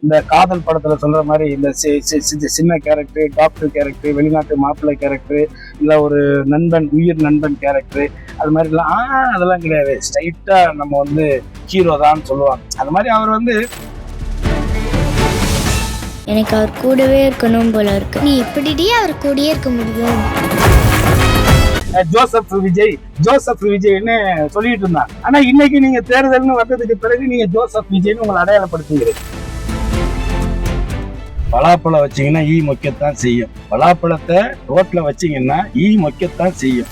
இந்த காதல் படத்துல சொல்ற மாதிரி இந்த சின்ன கேரக்டர், டாக்டர் கேரக்டர், வெளிநாட்டு மாப்பிள்ளை கேரக்டர், இல்ல ஒரு நண்பன், உயிர் நண்பன் கேரக்டர், அது மாதிரிலாம் அதெல்லாம் கிடையாது. ஸ்ட்ரைட்டா நம்ம வந்து ஹீரோ தான் சொல்லுவாங்க. அது மாதிரி அவர் வந்து எனக்கு அவர் கூடவே இருக்கணும் போல இருக்கு. நீ எப்படிடி அவர் கூடயே இருக்க முடியும்? ஜோசப் விஜய்னு சொல்லிட்டு இருந்தாங்க. ஆனா இன்னைக்கு நீங்க தேர்தல்னு வந்ததுக்கு பிறகு நீங்க ஜோசப் விஜய்னு உங்களை அடையாளப்படுத்துகிறீங்க. பலாப்பழம் வச்சீங்கன்னா ஈ மொக்கத்தான் செய்யும். பலாப்பழத்தை ரோட்ல வச்சீங்கன்னா ஈ மொக்கத்தான் செய்யும்.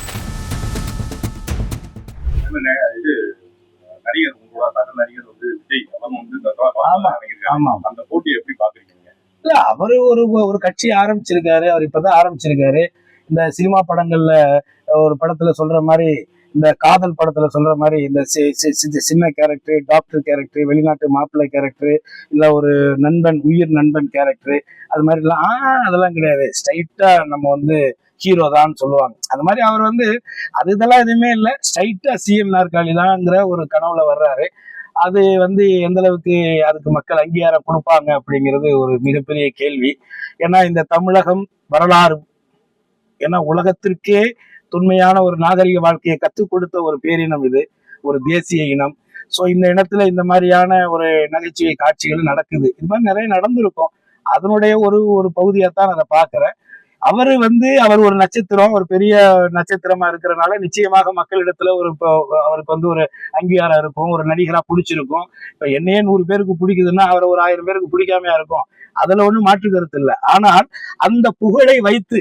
நடிகர் நடிகர் வந்து விஜய் அந்த போட்டி எப்படி பாக்குறீங்க? அவரு ஒரு கட்சி ஆரம்பிச்சிருக்காரு. அவர் இப்பதான் ஆரம்பிச்சிருக்காரு. இந்த சினிமா படங்கள்ல ஒரு படத்துல சொல்ற மாதிரி, இந்த காதல் படத்துல சொல்ற மாதிரி இந்த சின்ன கேரக்டர், டாக்டர் கேரக்டர், வெளிநாட்டு மாப்பிள்ளை கேரக்டர், இல்ல ஒரு நண்பன், உயிர் நண்பன் கேரக்டர், அது மாதிரிலாம் அதெல்லாம் கிடையாது. ஸ்ட்ரைட்டா நம்ம வந்து ஹீரோ தான் சொல்லுவாங்க. அது மாதிரி அவர் வந்து இதெல்லாம் எதுவுமே இல்லை. ஸ்ட்ரைட்டா சிஎம் நாற்காலி தான்ங்கிற ஒரு கனவுல வர்றாரு. அது வந்து எந்த அளவுக்கு அதுக்கு மக்கள் அங்கீகாரம் கொடுப்பாங்க அப்படிங்கிறது ஒரு மிகப்பெரிய கேள்வி. ஏன்னா இந்த தமிழகம் வரலாறு, ஏன்னா உலகத்திற்கே தொன்மையான ஒரு நாகரிக வாழ்க்கையை கற்றுக் கொடுத்த ஒரு பேரினம் இது, ஒரு தேசிய இனம். ஸோ இந்த இனத்துல இந்த மாதிரியான ஒரு நகைச்சுவை காட்சிகள் நடக்குது. இது மாதிரி நிறைய நடந்திருக்கும். அதனுடைய ஒரு பகுதியாத்தான் அதை பார்க்கிறேன். அவர் ஒரு நட்சத்திரம், ஒரு பெரிய நட்சத்திரமா இருக்கிறனால நிச்சயமாக மக்களிடத்துல அவருக்கு வந்து ஒரு அங்கீகாரம் இருக்கும். ஒரு நடிகரா பிடிச்சிருக்கும். இப்ப என்னையே 100 பேருக்கு பிடிக்குதுன்னா அவரை ஒரு 1000 பேருக்கு பிடிக்காமையா இருக்கும். அதுல ஒண்ணும் மாற்று கருத்து இல்லை. ஆனால் அந்த புகழை வைத்து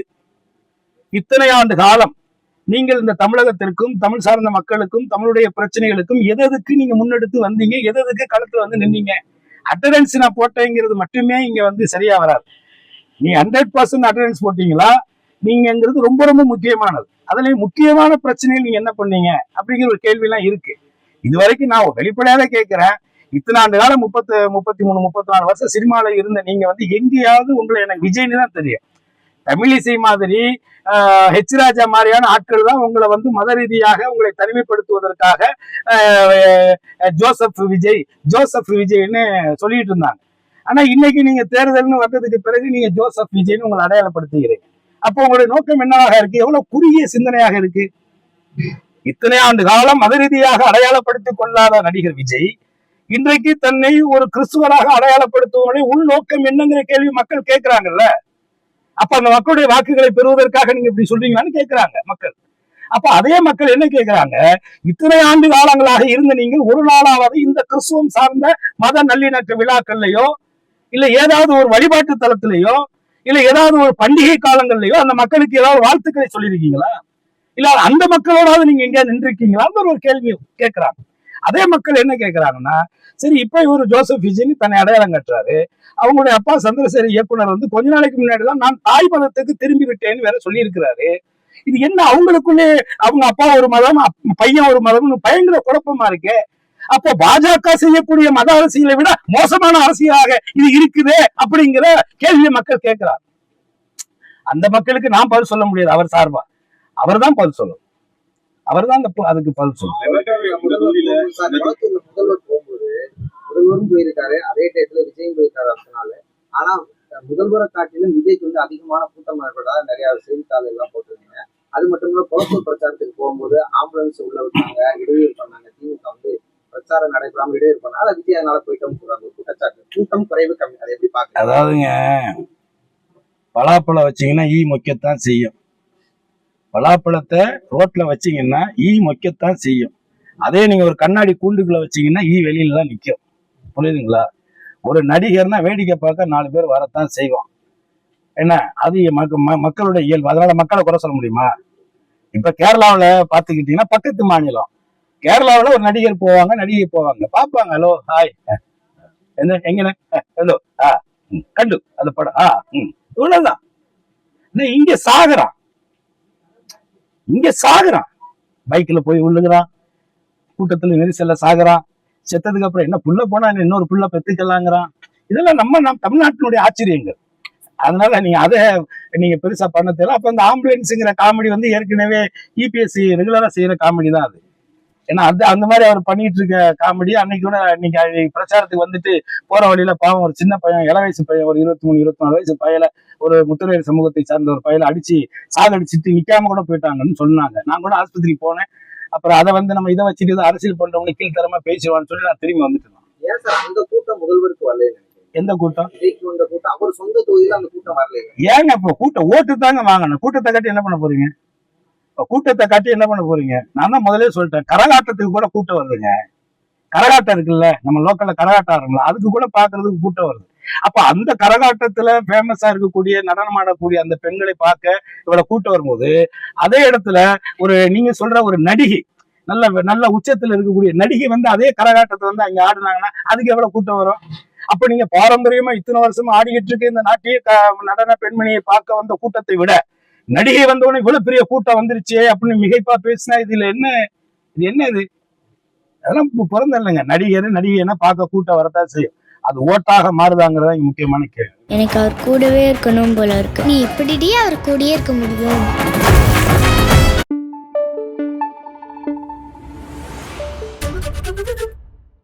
இத்தனை ஆண்டு காலம் நீங்கள் இந்த தமிழகத்திற்கும், தமிழ் சார்ந்த மக்களுக்கும், தமிழுடைய பிரச்சனைகளுக்கும் எதுக்கு நீங்க முன்னெடுத்து வந்தீங்க, எதுக்கு களத்துல வந்து நின்னீங்க? அட்டண்டன்ஸ் நான் போட்டேங்கிறது மட்டுமே இங்க வந்து சரியா வராது. நீ 100% அட்டண்டன்ஸ் போட்டீங்களா நீங்கிறது ரொம்ப ரொம்ப முக்கியமானது. அதுலயும் முக்கியமான பிரச்சனைகள் நீங்க என்ன பண்ணீங்க அப்படிங்கிற ஒரு கேள்வி எல்லாம் இருக்கு. இது வரைக்கும் நான் வெளிப்படையாவே கேட்கிறேன். இத்தனை ஆண்டு காலம் 33 34 வருஷம் சினிமால இருந்த நீங்க வந்து எங்கேயாவது உங்களை எனக்கு விஜய்னு தான் தெரியும். தமிழிசை மாதிரி ஹெச் ராஜா மாதிரியான ஆட்கள் தான் உங்களை வந்து மத ரீதியாக உங்களை தனிமைப்படுத்துவதற்காக ஜோசப் விஜய்னு சொல்லிட்டு இருந்தாங்க. ஆனா இன்னைக்கு நீங்க தேர்தல்னு வந்ததுக்கு பிறகு நீங்க ஜோசப் விஜய்னு உங்களை அடையாளப்படுத்துகிறீங்க. அப்போ உங்களுடைய நோக்கம் என்னவாக இருக்கு? எவ்வளவு குறுகிய சிந்தனையாக இருக்கு. இத்தனை ஆண்டு காலம் மத ரீதியாக அடையாளப்படுத்திக் கொள்ளாத நடிகர் விஜய் இன்றைக்கு தன்னை ஒரு கிறிஸ்துவராக அடையாளப்படுத்துவதனுடைய உள்நோக்கம் என்னங்கிற கேள்வி மக்கள் கேட்கிறாங்கல்ல. அப்ப அந்த மக்களுடைய வாக்குகளை பெறுவதற்காக நீங்க இப்படி சொல்றீங்களான்னு கேட்கிறாங்க மக்கள். அப்ப அதே மக்கள் என்ன கேட்கிறாங்க? இத்தனை ஆண்டு காலங்களாக இருந்த நீங்கள் ஒரு நாளாவது இந்த கிறிஸ்துவம் சார்ந்த மத நல்லிணக்க விழாக்கள்லயோ, இல்ல ஏதாவது ஒரு வழிபாட்டு தலத்திலேயோ, இல்ல ஏதாவது ஒரு பண்டிகை காலங்கள்லயோ அந்த மக்களுக்கு ஏதாவது வாழ்த்துக்களை சொல்லியிருக்கீங்களா? இல்ல அந்த மக்களோடாவது நீங்க எங்கேயாவது நின்றுருக்கீங்களான்னு ஒரு கேள்வி கேட்கிறாங்க. அதே மக்கள் என்ன கேட்கிறாங்கன்னா, சரி இப்ப இவரு ஜோசப் விஜய்னு தன்னை அடையாளம் கட்டுறாரு. அவங்களுடைய அப்பா சந்திரசேகர் இயக்குனர் வந்து கொஞ்ச நாளைக்கு முன்னாடிதான் நான் தாய் மதத்துக்கு திரும்பி விட்டேன்னு வேற சொல்லி இருக்கிறாரு. இது என்ன அவங்களுக்குள்ளே அவங்க அப்பா ஒரு மதம், பையன் ஒரு மதம்னு பயங்கர குழப்பமா இருக்கு. அப்போ பாஜக செய்யக்கூடிய மத அரசியலை விட மோசமான அரசியலாக இது இருக்குதே அப்படிங்கிற கேள்வியை மக்கள் கேட்கிறார். அந்த மக்களுக்கு நான் பதில் சொல்ல முடியாது. அவர் சார்பா அவர் தான் பதில் சொல்லணும். அவர் தான் அதுக்கு பதில் சொல்லணும். முதல்வரும் போயிருக்காரு, அதே டயத்துல விஜயும் போயிருக்காரு அதனால. ஆனா முதல்வரை காட்டிலும் விஜய்க்கு வந்து அதிகமான கூட்டம் ஏற்பட்டதா நிறைய செய்தித்தாள் எல்லாம் போட்டிருந்தீங்க. அது மட்டும் இல்ல புலப்பூர் பிரச்சாரத்துக்கு போகும்போது ஆம்புலன்ஸ் உள்ள விட்டாங்க, இடையூறு பண்ணாங்க. திமுக வந்து பிரச்சாரம் நடைபெறாம இடையூறு பண்ணாங்க. விஜய் அதனால போயிட்டோம் சொல்றாங்க. குற்றச்சாட்டு கூட்டம் குறைவு கம்மி. அதை எப்படி பாக்க? அதாவதுங்க, பலாப்பழம் வச்சீங்கன்னா ஈ மொக்கத்தான் செய்யும். பலாப்பழத்தை ரோட்ல வச்சீங்கன்னா ஈ மொக்கத்தான் செய்யும். அதே நீங்க ஒரு கண்ணாடி கூண்டுக்குள்ள வச்சீங்கன்னா ஈ வெளியில தான் நிற்கும். புரியுதுங்களா? ஒரு நடிகர்னா வேடிக்கை பார்க்க 4 பேர் வரத்தான் செய்வோம். என்ன அது மக்களுடைய இயல்பு. அதனால மக்களை குறை சொல்ல முடியுமா? இப்ப கேரளாவில பாத்துக்கிட்டீங்கன்னா பக்கத்து மாநிலம் கேரளாவில ஒரு நடிகர் போவாங்க, நடிகை போவாங்க, பார்ப்பாங்க. ஹலோ ஹாய் என்ன எங்கண்ணே, ஹலோ கண்டு அந்த படம் இவ்வளவுதான். இங்க சாகுறான் பைக்ல போய் விழுகுறான், கூட்டத்துல நெரிசல்ல சாகுறான். செத்ததுக்கு அப்புறம் என்ன புள்ள போனா இன்னொரு புள்ள பெத்துக்கலாங்கிறான். இதெல்லாம் நம்ம தமிழ்நாட்டினுடைய ஆச்சரியங்கள். அதனால நீங்க பெருசா பண்ண தெரியல. அப்ப இந்த ஆம்புலன்ஸுங்கிற காமெடி வந்து ஏற்கனவே இபிஎஸ்சி ரெகுலரா செய்யற காமெடி தான் அது. ஏன்னா அந்த மாதிரி அவர் பண்ணிட்டு இருக்க காமெடி அன்னைக்கு கூட இன்னைக்கு பிரச்சாரத்துக்கு வந்துட்டு போற வழியில பாவம் ஒரு சின்ன பையன், இள வயசு பையன், ஒரு 23-24 வயசு பையல, ஒரு முத்துரையர் சமூகத்தை சார்ந்த ஒரு பையல அடிச்சு சாகடிச்சிட்டு நிக்காம கூட போயிட்டாங்கன்னு சொன்னாங்க. நான் கூட ஆஸ்பத்திரிக்கு போனேன். அப்புறம் அதை வந்து நம்ம இதை வச்சுட்டு இதை அரசியல் பண்றவங்க கீழ்த்தரமா பேசுவான்னு சொல்லி நான் திரும்பி வந்துட்டேன். ஏன் சார் அந்த கூட்டம் முதல்வருக்கு வரல? எந்த கூட்டம்? விஜய்க்கு வந்த கூட்டம் அவர் சொந்த தொகுதியில அந்த கூட்டம் வரல. ஏங்க இப்ப கூட்டம் ஓட்டு தாங்க வாங்கணும். கூட்டத்தை காட்டி என்ன பண்ண போறீங்க? இப்ப கூட்டத்தை காட்டி என்ன பண்ண போறீங்க? நான் தான் முதலே சொல்லிட்டேன், கரகாட்டத்துக்கு கூட கூட்டம் வருதுங்க. கரகாட்டம் இருக்குல்ல, நம்ம லோக்கல்ல கரகாட்டம் ஆடுங்களா, அதுக்கு கூட பாக்குறதுக்கு கூட்டம் வருது. அப்ப அந்த கரகாட்டத்துல ஃபேமஸா இருக்கக்கூடிய நடனம் ஆடக்கூடிய அந்த பெண்களை பார்க்க இவ்வளவு கூட்டம் வரும்போது, அதே இடத்துல ஒரு நீங்க சொல்ற ஒரு நடிகை, நல்ல உச்சத்துல இருக்கக்கூடிய நடிகை வந்து அதே கரகாட்டத்தை வந்து அங்க ஆடுனாங்கன்னா அதுக்கு எவ்வளவு கூட்டம் வரும்? அப்ப நீங்க பாரம்பரியமா இத்தனை வருஷமா ஆடிக்கிட்டு இருக்க இந்த நாட்டிய நடன பெண்மணியை பார்க்க வந்த கூட்டத்தை விட நடிகை வந்தவொடனே இவ்வளவு பெரிய கூட்டம் வந்துருச்சே அப்படின்னு மிகைப்பா பேசினா இதுல என்ன இது? அதெல்லாம் பிறந்த இல்லைங்க. நடிகைன்னா பார்க்க கூட்டம் வரத்தான் செய்யும். அது ஓட்டாக மாறுதாங்கிறதா இங்க முக்கியமான கேள்வி. எனக்கு அவர் கூடவே இருக்கணும் போல இருக்கு. நீ இப்படியே அவர் கூடயே இருக்க முடியும்.